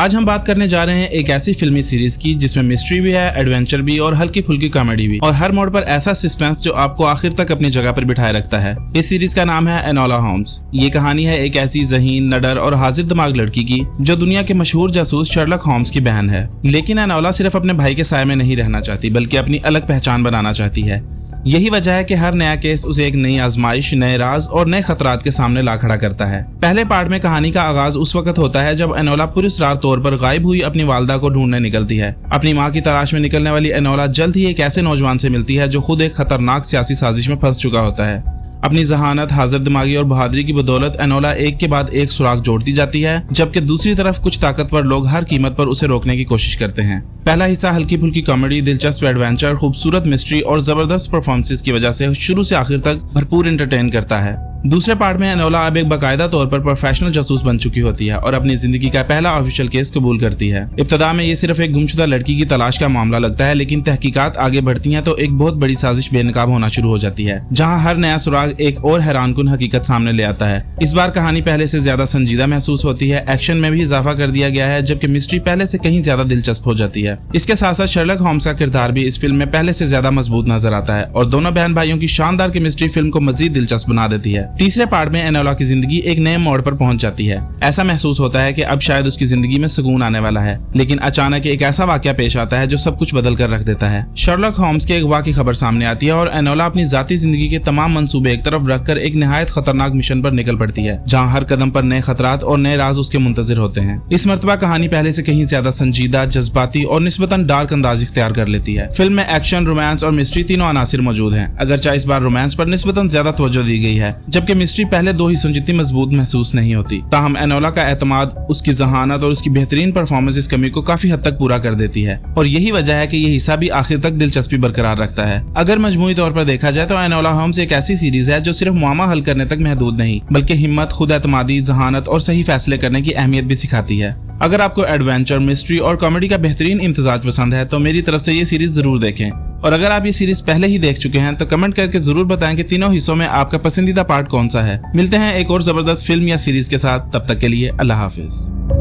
आज हम बात करने जा रहे हैं एक ऐसी फिल्मी सीरीज की जिसमें मिस्ट्री भी है, एडवेंचर भी और हल्की फुल्की कॉमेडी भी, और हर मोड़ पर ऐसा सस्पेंस जो आपको आखिर तक अपनी जगह पर बिठाए रखता है। इस सीरीज का नाम है एनोला होम्स। ये कहानी है एक ऐसी ज़हीन, नडर और हाजिर दिमाग लड़की की जो दुनिया के मशहूर जासूस शर्लक होम्स की बहन है। लेकिन एनोला सिर्फ अपने भाई के साए में नहीं रहना चाहती, बल्कि अपनी अलग पहचान बनाना चाहती है। यही वजह है कि हर नया केस उसे एक नई आजमाइश, नए राज और नए खतरात के सामने ला खड़ा करता है। पहले पार्ट में कहानी का आगाज उस वक्त होता है जब एनोला पुरस्कार तौर पर गायब हुई अपनी वालदा को ढूंढने निकलती है। अपनी मां की तलाश में निकलने वाली एनोला जल्द ही एक ऐसे नौजवान से मिलती है जो खुद एक खतरनाक सियासी साजिश में फंस चुका होता है। अपनी जहानत, हाजिर दिमागी और बहादुरी की बदौलत एनोला एक के बाद एक सुराग जोड़ती जाती है, जबकि दूसरी तरफ कुछ ताकतवर लोग हर कीमत पर उसे रोकने की कोशिश करते हैं। पहला हिस्सा हल्की फुल्की कॉमेडी, दिलचस्प एडवेंचर, खूबसूरत मिस्ट्री और जबरदस्त परफॉर्मेंसेस की वजह से शुरू से आखिर तक भरपूर एंटरटेन करता है। दूसरे पार्ट में एनोला अब एक बाकायदा तौर पर प्रोफेशनल जासूस बन चुकी होती है और अपनी जिंदगी का पहला ऑफिशियल केस कबूल करती है। इब्तदा में ये सिर्फ एक गुमशुदा लड़की की तलाश का मामला लगता है, लेकिन तहकीकात आगे बढ़ती हैं तो एक बहुत बड़ी साजिश बेनकाब होना शुरू हो जाती है, जहां हर नया सुराग एक और हैरानकुन हकीकत सामने ले आता है। इस बार कहानी पहले से ज्यादा संजीदा महसूस होती है, एक्शन में भी इजाफा कर दिया गया है, जबकि मिस्ट्री पहले से कहीं ज्यादा दिलचस्प हो जाती है। इसके साथ साथ शर्लक होम्स का किरदार भी इस फिल्म में पहले से ज्यादा मजबूत नजर आता है और दोनों बहन भाइयों की शानदार केमिस्ट्री फिल्म को मजीद दिलचस्प बना देती है। तीसरे पार्ट में एनोला की जिंदगी एक नए मोड़ पर पहुंच जाती है। ऐसा महसूस होता है कि अब शायद उसकी जिंदगी में सुकून आने वाला है, लेकिन अचानक एक ऐसा वाकया पेश आता है जो सब कुछ बदल कर रख देता है। शर्लक होम्स के अगवा की खबर सामने आती है और एनोला अपनी जाती जिंदगी के तमाम मंसूबे एक तरफ रखकर एक निहायत खतरनाक मिशन पर निकल पड़ती है, जहां हर कदम पर नए खतरात और नए राज उसके मुंतजिर होते हैं। इस मर्तबा कहानी पहले से कहीं ज्यादा संजीदा, जज्बाती और निस्बतन डार्क अंदाज इख्तियार कर लेती है। फिल्म में एक्शन, रोमांस और मिस्ट्री तीनों अनासिर मौजूद हैं, अगरचे इस बार रोमांस पर निस्बतन ज्यादा तवज्जो दी गई है, जबकि मिस्ट्री पहले दो हिस्सों जितनी मजबूत महसूस नहीं होती। ताहम एनोला का एतमाद, उसकी जहानत और उसकी बेहतरीन परफॉर्मेंस इस कमी को काफी हद तक पूरा कर देती है, और यही वजह है कि ये हिस्सा भी आखिर तक दिलचस्पी बरकरार रखता है। अगर मजमूई तौर पर देखा जाए तो एनोला होम्स एक ऐसी सीरीज है जो सिर्फ मामला हल करने तक महदूद नहीं, बल्कि हिम्मत, खुद एतमादी, जहानत और सही फैसले करने की अहमियत भी सिखाती है। अगर आपको एडवेंचर, मिस्ट्री और कॉमेडी का बेहतरीन इम्तिजाज पसंद है तो मेरी तरफ से ये सीरीज जरूर देखें, और अगर आप ये सीरीज पहले ही देख चुके हैं तो कमेंट करके जरूर बताएं कि तीनों हिस्सों में आपका पसंदीदा पार्ट कौन सा है। मिलते हैं एक और जबरदस्त फिल्म या सीरीज के साथ, तब तक के लिए अल्लाह हाफिज।